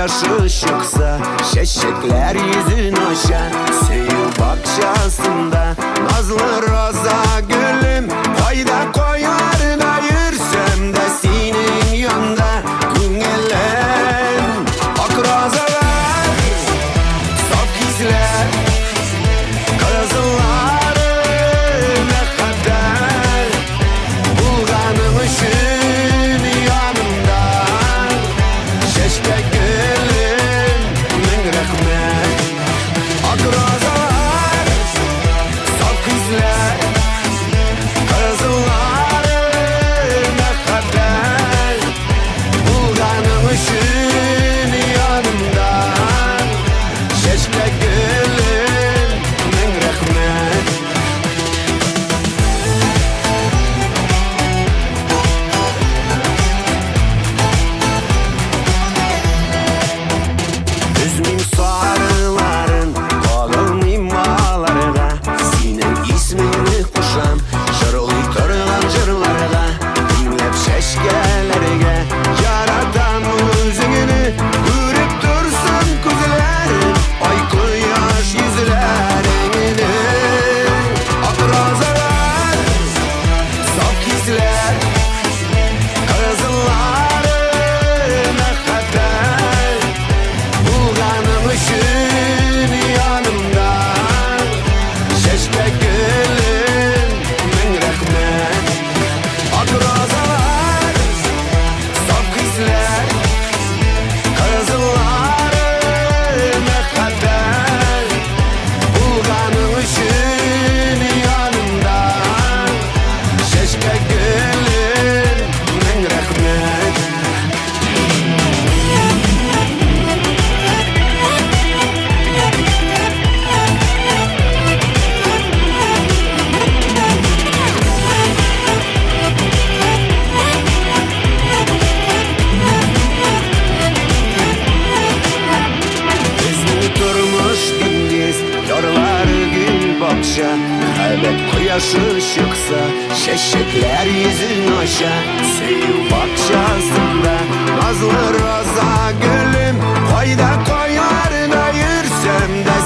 koyaşı çıksa, şeşekler yüzün aşar. Söyü bakçasında nazlı roza gülüm, fayda koyar da yürüsem de senin yanında. Güngelen ak rozalar, saf hisler, kızılları ne kadar bulganım için yanımda. Şeşke gülüm min rahmet, ak rozalar, saf hisler, kızılları ne kadar bulganım için yanımda. Şeşke gülüm min rahmet. Üzmün sarıların, kolum imalarına, senin ismini kuşam, şırılıyı tırılan jırlarına. Dinlep şeşkelerine, yaratan müziğini, görüp dursun kuzlerin, ay koyaş yüzlerini. Ak rozalar, saf hisler, kızılları ne kadar bulganım için yanımda. Şeşke gülüm min rahmet, ak rozalar, saf hisler, kızılları ne kadar bulganım için yanımda. Şeşke gülüm min rahmet. Bizning turmush dengiz, yorlari gul bog'cha. Muhabbet quyoshi chiqsa, sheshaklar yuzin osha. Söyü bakçasında nazlı roza gülüm, fayda koyar da yürsem de